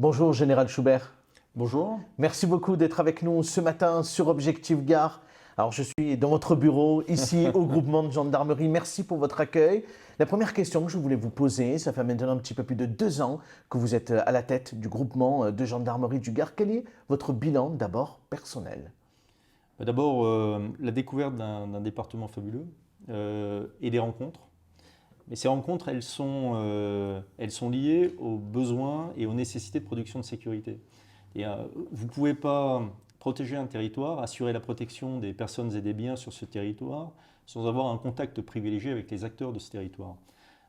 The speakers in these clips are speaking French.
Bonjour Général Schubert. Bonjour. Merci beaucoup d'être avec nous ce matin sur Objectif Gare. Alors je suis dans votre bureau, ici au groupement de gendarmerie. Merci pour votre accueil. La première question que je voulais vous poser, ça fait maintenant un petit peu plus de 2 ans que vous êtes à la tête du groupement de gendarmerie du Gard. Quel est votre bilan d'abord personnel? D'abord, la découverte d'un département fabuleux et des rencontres. Mais ces rencontres, elles sont liées aux besoins et aux nécessités de production de sécurité. Et, vous ne pouvez pas protéger un territoire, assurer la protection des personnes et des biens sur ce territoire sans avoir un contact privilégié avec les acteurs de ce territoire.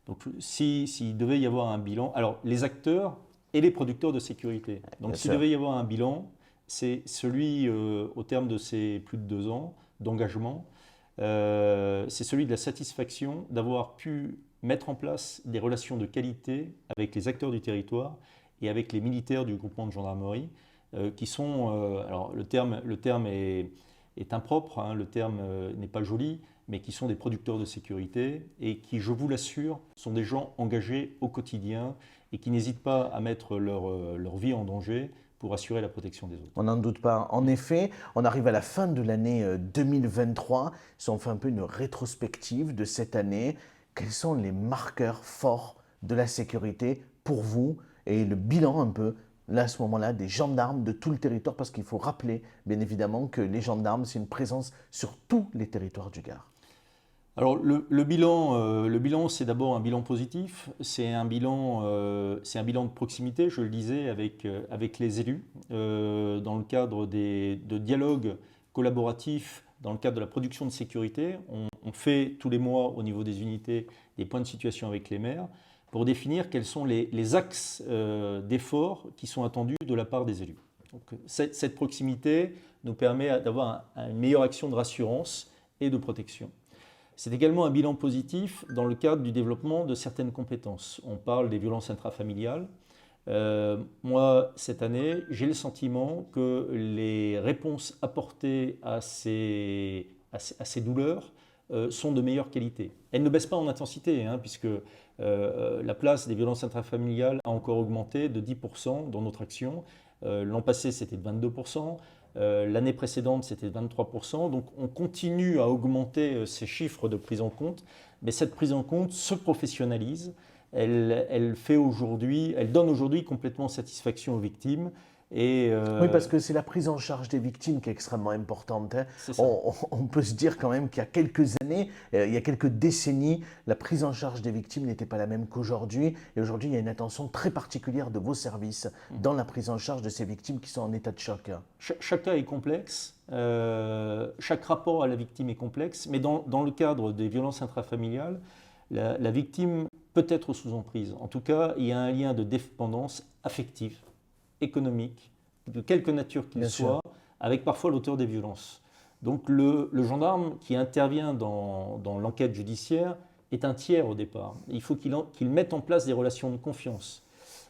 Donc s'il devait y avoir un bilan, alors les acteurs et les producteurs de sécurité. Donc s'il devait y avoir un bilan, c'est celui, au terme de ces plus de 2 ans d'engagement, c'est celui de la satisfaction d'avoir pu mettre en place des relations de qualité avec les acteurs du territoire et avec les militaires du groupement de gendarmerie, qui sont, alors le terme est impropre, hein, le terme n'est pas joli, mais qui sont des producteurs de sécurité et qui, je vous l'assure, sont des gens engagés au quotidien et qui n'hésitent pas à mettre leur vie en danger pour assurer la protection des autres. On n'en doute pas. En effet, on arrive à la fin de l'année 2023. Si on fait un peu une rétrospective de cette année, quels sont les marqueurs forts de la sécurité pour vous et le bilan un peu, là, à ce moment-là, des gendarmes de tout le territoire? Parce qu'il faut rappeler, bien évidemment, que les gendarmes, c'est une présence sur tous les territoires du Gard. Alors le bilan, c'est d'abord un bilan positif, c'est un bilan de proximité, je le disais, avec les élus, dans le cadre de dialogues collaboratifs, dans le cadre de la production de sécurité. On fait tous les mois au niveau des unités des points de situation avec les maires pour définir quels sont les axes d'efforts qui sont attendus de la part des élus. Donc, cette proximité nous permet d'avoir une meilleure action de rassurance et de protection. C'est également un bilan positif dans le cadre du développement de certaines compétences. On parle des violences intrafamiliales. Moi, cette année, j'ai le sentiment que les réponses apportées à ces douleurs sont de meilleure qualité. Elles ne baissent pas en intensité, hein, puisque la place des violences intrafamiliales a encore augmenté de 10% dans notre action. L'an passé, c'était de 22%. L'année précédente, c'était 23%. Donc on continue à augmenter ces chiffres de prise en compte, mais cette prise en compte se professionnalise. Elle donne aujourd'hui complètement satisfaction aux victimes. Oui, parce que c'est la prise en charge des victimes qui est extrêmement importante, hein. C'est ça. On peut se dire quand même qu'il y a quelques années, il y a quelques décennies, la prise en charge des victimes n'était pas la même qu'aujourd'hui. Et aujourd'hui, il y a une attention très particulière de vos services dans la prise en charge de ces victimes qui sont en état de choc. Chaque cas est complexe, chaque rapport à la victime est complexe, mais dans le cadre des violences intrafamiliales, la victime peut être sous emprise. En tout cas, il y a un lien de dépendance affective, économique, de quelque nature qu'il soit, avec parfois l'auteur des violences. Donc le gendarme qui intervient dans l'enquête judiciaire est un tiers au départ. Il faut qu'il mette en place des relations de confiance.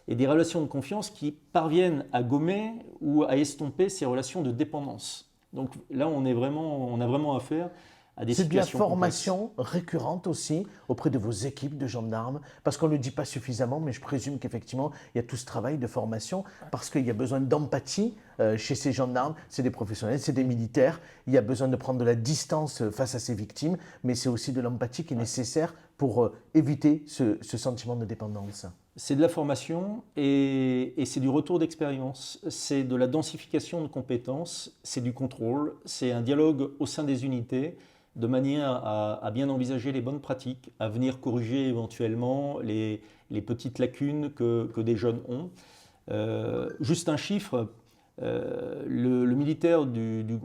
Et des relations de confiance qui parviennent à gommer ou à estomper ces relations de dépendance. Donc là, on a vraiment affaire à des situations C'est de la formation récurrente aussi auprès de vos équipes de gendarmes, parce qu'on ne le dit pas suffisamment, mais je présume qu'effectivement, il y a tout ce travail de formation, parce qu'il y a besoin d'empathie chez ces gendarmes. C'est des professionnels, c'est des militaires. Il y a besoin de prendre de la distance face à ces victimes, mais c'est aussi de l'empathie qui est nécessaire pour éviter ce sentiment de dépendance. C'est de la formation et c'est du retour d'expérience, c'est de la densification de compétences, c'est du contrôle, c'est un dialogue au sein des unités de manière à bien envisager les bonnes pratiques, à venir corriger éventuellement les petites lacunes que des jeunes ont. Juste un chiffre, le militaire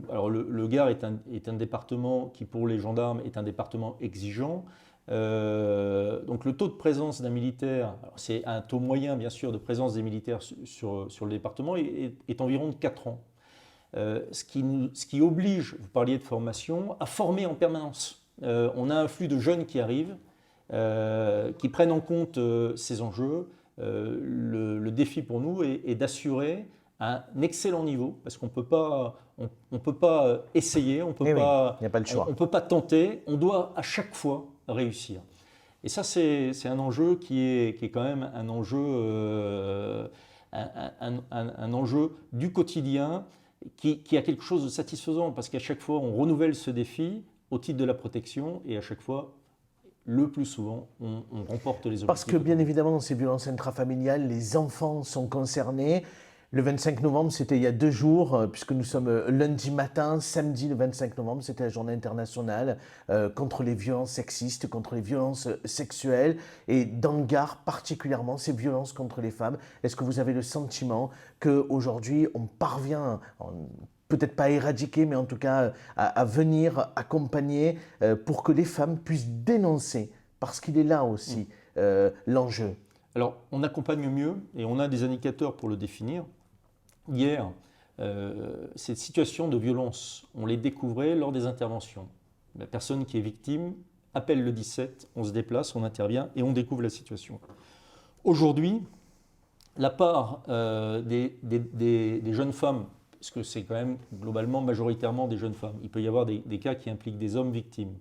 alors le Gard est un département qui pour les gendarmes est un département exigeant. Donc le taux de présence d'un militaire, c'est un taux moyen bien sûr de présence des militaires sur le département, est environ de 4 ans. Ce qui oblige, vous parliez de formation, à former en permanence. On a un flux de jeunes qui arrivent, qui prennent en compte ces enjeux. Le défi pour nous est d'assurer un excellent niveau, parce qu'on on peut pas essayer, on peut pas, il n'y a pas le choix. on peut pas tenter, on doit à chaque fois réussir. Et ça, c'est un enjeu qui est quand même un enjeu un enjeu du quotidien qui a quelque chose de satisfaisant, parce qu'à chaque fois, on renouvelle ce défi au titre de la protection, et à chaque fois, le plus souvent, on remporte les objectifs. Parce que bien évidemment, dans ces violences intrafamiliales, les enfants sont concernés. Le 25 novembre, c'était il y a 2 jours, puisque nous sommes lundi matin, samedi le 25 novembre, c'était la journée internationale contre les violences sexistes, contre les violences sexuelles, et dans le Gard particulièrement, ces violences contre les femmes. Est-ce que vous avez le sentiment qu'aujourd'hui, on parvient, peut-être pas à éradiquer, mais en tout cas à venir accompagner pour que les femmes puissent dénoncer, parce qu'il est là aussi l'enjeu? Alors, on accompagne mieux, et on a des indicateurs pour le définir. Hier, ces situations de violence, on les découvrait lors des interventions. La personne qui est victime appelle le 17, on se déplace, on intervient et on découvre la situation. Aujourd'hui, la part des jeunes femmes, parce que c'est quand même globalement majoritairement des jeunes femmes, il peut y avoir des cas qui impliquent des hommes victimes,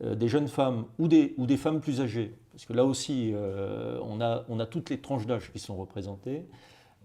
des jeunes femmes ou des femmes plus âgées, parce que là aussi, on a toutes les tranches d'âge qui sont représentées,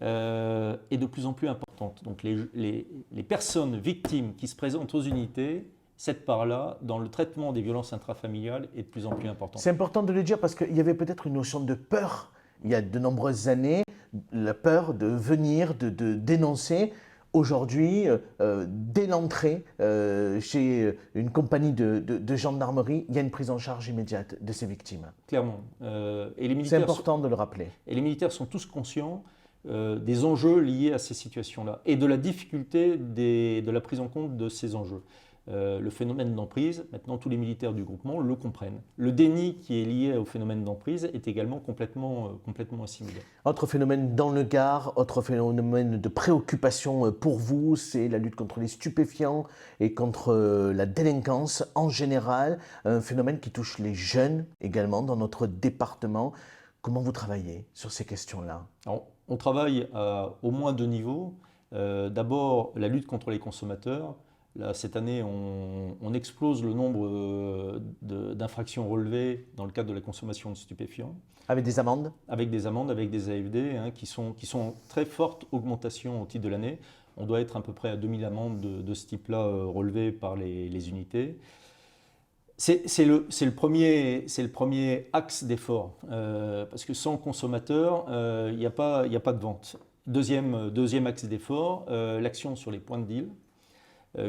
est de plus en plus importante. Donc les personnes victimes qui se présentent aux unités, cette part-là, dans le traitement des violences intrafamiliales, est de plus en plus importante. C'est important de le dire parce qu'il y avait peut-être une notion de peur il y a de nombreuses années, la peur de venir, de dénoncer. Aujourd'hui, dès l'entrée chez une compagnie de gendarmerie, il y a une prise en charge immédiate de ces victimes. Clairement. C'est important de le rappeler. Et les militaires sont tous conscients des enjeux liés à ces situations-là et de la difficulté de la prise en compte de ces enjeux. Le phénomène d'emprise, maintenant tous les militaires du groupement le comprennent. Le déni qui est lié au phénomène d'emprise est également complètement assimilé. Autre phénomène dans le Gard, autre phénomène de préoccupation pour vous, c'est la lutte contre les stupéfiants et contre la délinquance en général, un phénomène qui touche les jeunes également dans notre département. Comment vous travaillez sur ces questions-là? Alors, on travaille à au moins 2 niveaux. D'abord, la lutte contre les consommateurs. Là, cette année, on explose le nombre d'infractions relevées dans le cadre de la consommation de stupéfiants. Avec des amendes? Avec des amendes, avec des AFD, qui sont en très forte augmentation au titre de l'année. On doit être à peu près à 2000 amendes de ce type-là relevées par les unités. C'est le premier axe d'effort, parce que sans consommateur, il n'y a pas de vente. Deuxième axe d'effort, l'action sur les points de deal.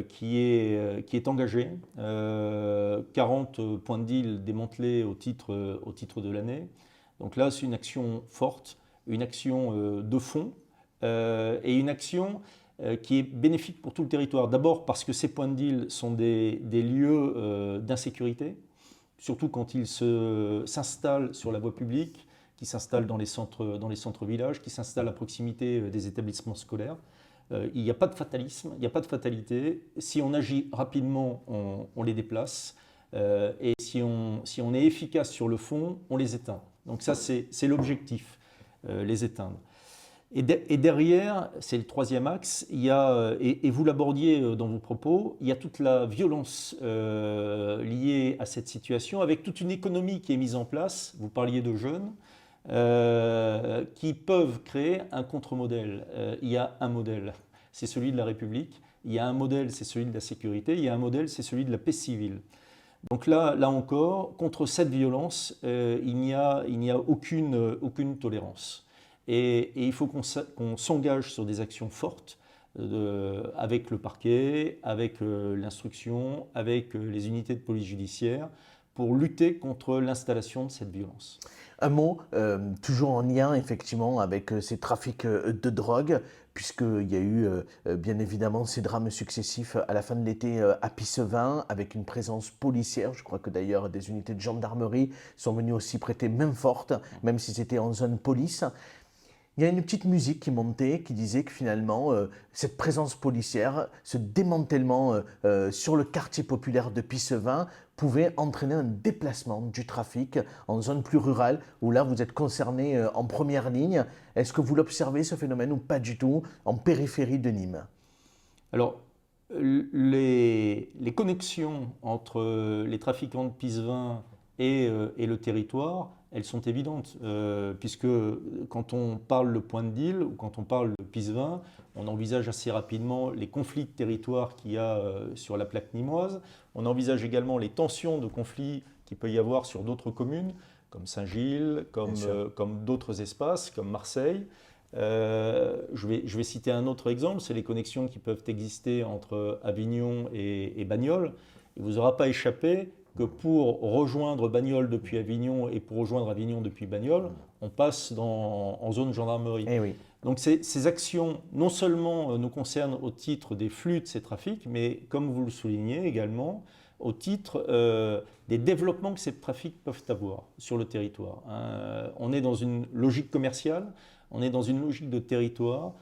Qui est engagé, 40 points de deal démantelés au titre de l'année. Donc là, c'est une action forte, une action de fond et une action qui est bénéfique pour tout le territoire. D'abord parce que ces points de deal sont des lieux d'insécurité, surtout quand ils s'installent sur la voie publique, qui s'installent dans les centres-villages, qui s'installent à proximité des établissements scolaires. Il n'y a pas de fatalisme, il n'y a pas de fatalité. Si on agit rapidement, on les déplace. Et si on est efficace sur le fond, on les éteint. Donc ça, c'est l'objectif, les éteindre. Et derrière, c'est le troisième axe, il y a, et vous l'abordiez dans vos propos, il y a toute la violence liée à cette situation, avec toute une économie qui est mise en place. Vous parliez de jeunes. Qui peuvent créer un contre-modèle. Il y a un modèle, c'est celui de la République. Il y a un modèle, c'est celui de la sécurité. Il y a un modèle, c'est celui de la paix civile. Donc là encore, contre cette violence, il n'y a aucune tolérance. Et il faut qu'on s'engage sur des actions fortes avec le parquet, avec l'instruction, avec les unités de police judiciaire, pour lutter contre l'installation de cette violence. Un mot, toujours en lien effectivement avec ces trafics de drogue, puisqu'il y a eu bien évidemment ces drames successifs à la fin de l'été à Pissevin, avec une présence policière. Je crois que d'ailleurs des unités de gendarmerie sont venues aussi prêter main forte, même si c'était en zone police. Il y a une petite musique qui montait, qui disait que finalement, cette présence policière, ce démantèlement sur le quartier populaire de Pissevin pouvait entraîner un déplacement du trafic en zone plus rurale, où là, vous êtes concerné en première ligne. Est-ce que vous l'observez, ce phénomène, ou pas du tout, en périphérie de Nîmes? Alors, les connexions entre les trafiquants de Pissevin et le territoire elles sont évidentes, puisque quand on parle le point de deal ou quand on parle le PIS 20, on envisage assez rapidement les conflits de territoire qu'il y a sur la plaque nîmoise. On envisage également les tensions de conflits qu'il peut y avoir sur d'autres communes, comme Saint-Gilles, comme d'autres espaces, comme Marseille. Je vais citer un autre exemple, c'est les connexions qui peuvent exister entre Avignon et Bagnoles. Il ne vous aura pas échappé que pour rejoindre Bagnoles depuis Avignon et pour rejoindre Avignon depuis Bagnoles, on passe en zone gendarmerie. Eh oui. Donc ces actions, non seulement nous concernent au titre des flux de ces trafics, mais comme vous le soulignez également, au titre des développements que ces trafics peuvent avoir sur le territoire. On est dans une logique commerciale, on est dans une logique de territoire.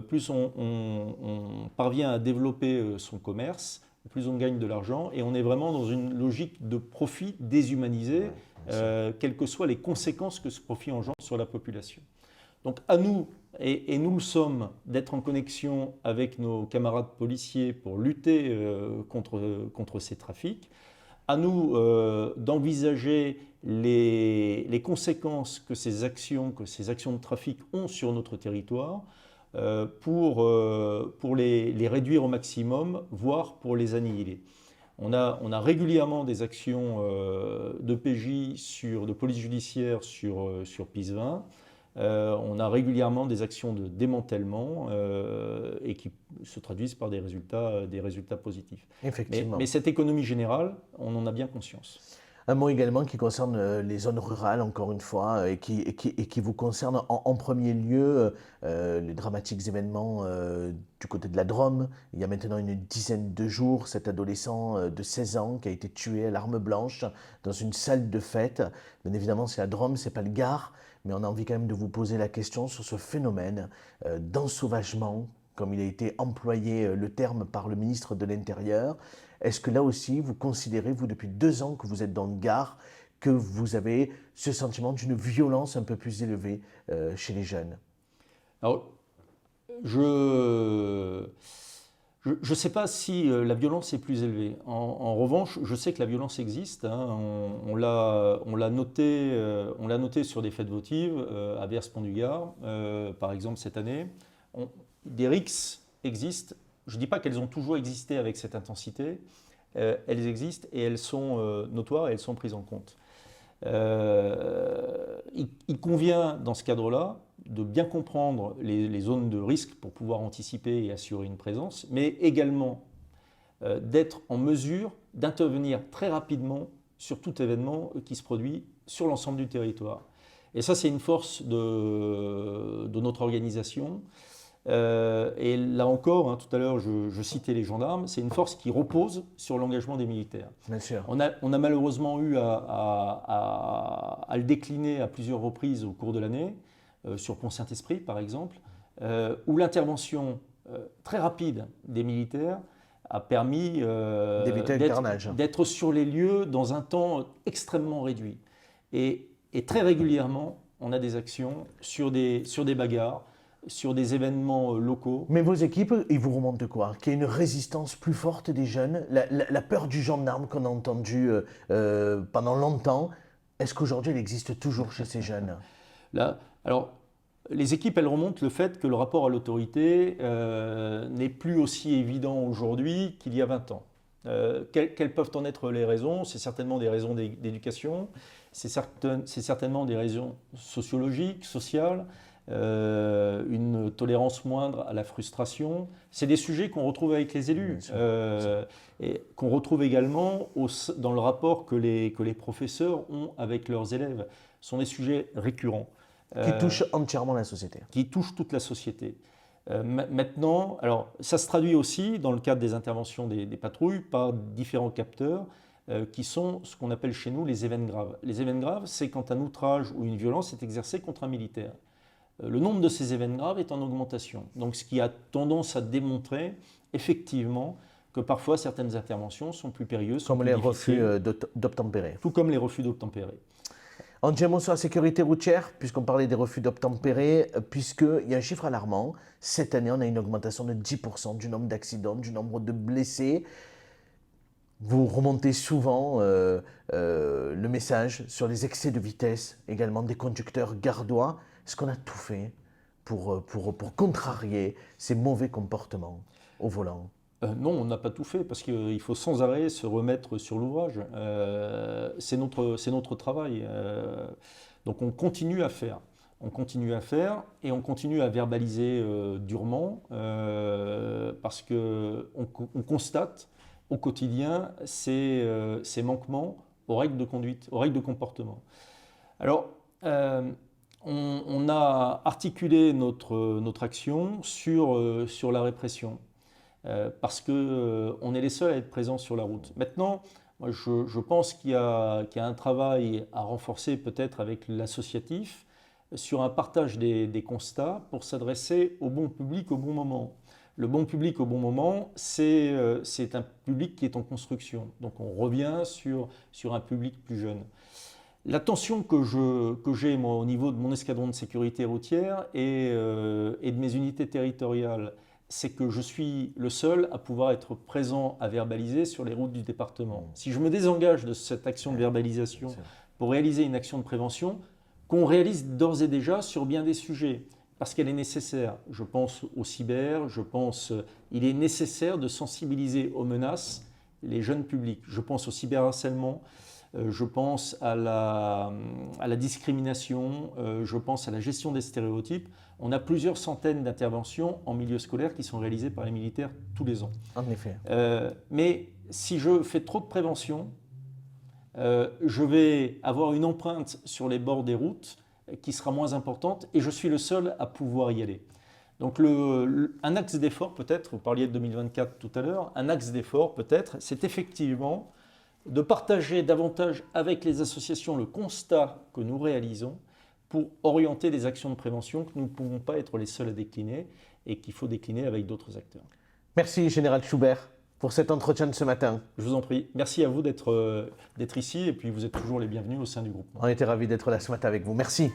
Plus on parvient à développer son commerce, plus on gagne de l'argent, et on est vraiment dans une logique de profit déshumanisé, quelles que soient les conséquences que ce profit engendre sur la population. Donc à nous, et nous le sommes, d'être en connexion avec nos camarades policiers pour lutter contre ces trafics. À nous d'envisager les conséquences que ces actions de trafic ont sur notre territoire pour les réduire au maximum, voire pour les annihiler. On a régulièrement des actions de PJ, de police judiciaire sur PIS 20. On a régulièrement des actions de démantèlement et qui se traduisent par des résultats positifs. Effectivement. Mais cette économie générale, on en a bien conscience. Un mot également qui concerne les zones rurales, encore une fois, et qui vous concerne en premier lieu, les dramatiques événements du côté de la Drôme. Il y a maintenant une dizaine de jours, cet adolescent de 16 ans qui a été tué à l'arme blanche dans une salle de fête. Bien évidemment, c'est la Drôme, c'est pas le Gard, mais on a envie quand même de vous poser la question sur ce phénomène d'ensauvagement, comme il a été employé le terme par le ministre de l'Intérieur. Est-ce que là aussi, vous considérez, vous, depuis 2 ans que vous êtes dans le Gard, que vous avez ce sentiment d'une violence un peu plus élevée chez les jeunes? Alors, je ne sais pas si la violence est plus élevée. En revanche, je sais que la violence existe. On l'a noté sur des fêtes votives à Vers-Pont-du-Gard, par exemple cette année. Des rixes existent. Je ne dis pas qu'elles ont toujours existé avec cette intensité. Elles existent et elles sont notoires et elles sont prises en compte. Il convient dans ce cadre-là de bien comprendre les zones de risque pour pouvoir anticiper et assurer une présence, mais également d'être en mesure d'intervenir très rapidement sur tout événement qui se produit sur l'ensemble du territoire. Et ça, c'est une force de notre organisation. Et là encore, tout à l'heure, je citais les gendarmes, c'est une force qui repose sur l'engagement des militaires. Bien sûr. On a malheureusement eu à le décliner à plusieurs reprises au cours de l'année, sur Pont-Saint-Esprit par exemple, où l'intervention très rapide des militaires a permis d'être sur les lieux dans un temps extrêmement réduit. Et très régulièrement, on a des actions sur des bagarres, sur des événements locaux. Mais vos équipes, ils vous remontent quoi? Qu'il y ait une résistance plus forte des jeunes, la peur du gendarme qu'on a entendue pendant longtemps, est-ce qu'aujourd'hui elle existe toujours chez ces jeunes? Là, alors, les équipes, elles remontent le fait que le rapport à l'autorité n'est plus aussi évident aujourd'hui qu'il y a 20 ans. Quelles peuvent en être les raisons? C'est certainement des raisons d'éducation, c'est certainement des raisons sociologiques, sociales, une tolérance moindre à la frustration. C'est des sujets qu'on retrouve avec les élus et qu'on retrouve également dans le rapport que les professeurs ont avec leurs élèves. Ce sont des sujets récurrents. Qui touchent entièrement la société. Qui touchent toute la société. Maintenant, alors, ça se traduit aussi dans le cadre des interventions des patrouilles par différents capteurs qui sont ce qu'on appelle chez nous les événements graves. Les événements graves, c'est quand un outrage ou une violence est exercée contre un militaire. Le nombre de ces événements graves est en augmentation. Donc, ce qui a tendance à démontrer effectivement que parfois certaines interventions sont plus périeuses. Comme les refus d'obtempérer. Tout comme les refus d'obtempérer. On dit un mot sur la sécurité routière, puisqu'on parlait des refus d'obtempérer, puisqu'il y a un chiffre alarmant. Cette année, on a une augmentation de 10% du nombre d'accidents, du nombre de blessés. Vous remontez souvent le message sur les excès de vitesse, également des conducteurs gardois. Est-ce qu'on a tout fait pour contrarier ces mauvais comportements au volant? Non, on n'a pas tout fait parce qu'il faut sans arrêt se remettre sur l'ouvrage. C'est notre travail. Donc on continue à faire. On continue à faire et on continue à verbaliser durement parce qu'on constate au quotidien ces manquements aux règles de conduite, aux règles de comportement. Alors, on a articulé notre action sur la répression. Parce qu'on est les seuls à être présents sur la route. Maintenant, moi, je pense qu'il y a un travail à renforcer peut-être avec l'associatif sur un partage des constats pour s'adresser au bon public au bon moment. Le bon public au bon moment, c'est un public qui est en construction. Donc on revient sur un public plus jeune. L'attention que j'ai moi, au niveau de mon escadron de sécurité routière et de mes unités territoriales, c'est que je suis le seul à pouvoir être présent à verbaliser sur les routes du département. Si je me désengage de cette action de verbalisation pour réaliser une action de prévention, qu'on réalise d'ores et déjà sur bien des sujets, parce qu'elle est nécessaire. Je pense au cyber, il est nécessaire de sensibiliser aux menaces les jeunes publics. Je pense au cyberharcèlement, je pense à la discrimination, je pense à la gestion des stéréotypes. On a plusieurs centaines d'interventions en milieu scolaire qui sont réalisées par les militaires tous les ans. En effet. Mais si je fais trop de prévention, je vais avoir une empreinte sur les bords des routes qui sera moins importante et je suis le seul à pouvoir y aller. Donc un axe d'effort peut-être, vous parliez de 2024 tout à l'heure, un axe d'effort peut-être, c'est effectivement de partager davantage avec les associations le constat que nous réalisons pour orienter des actions de prévention que nous ne pouvons pas être les seuls à décliner et qu'il faut décliner avec d'autres acteurs. Merci Général Schubert pour cet entretien de ce matin. Je vous en prie. Merci à vous d'être ici et puis vous êtes toujours les bienvenus au sein du groupe. On était ravis d'être là ce matin avec vous. Merci.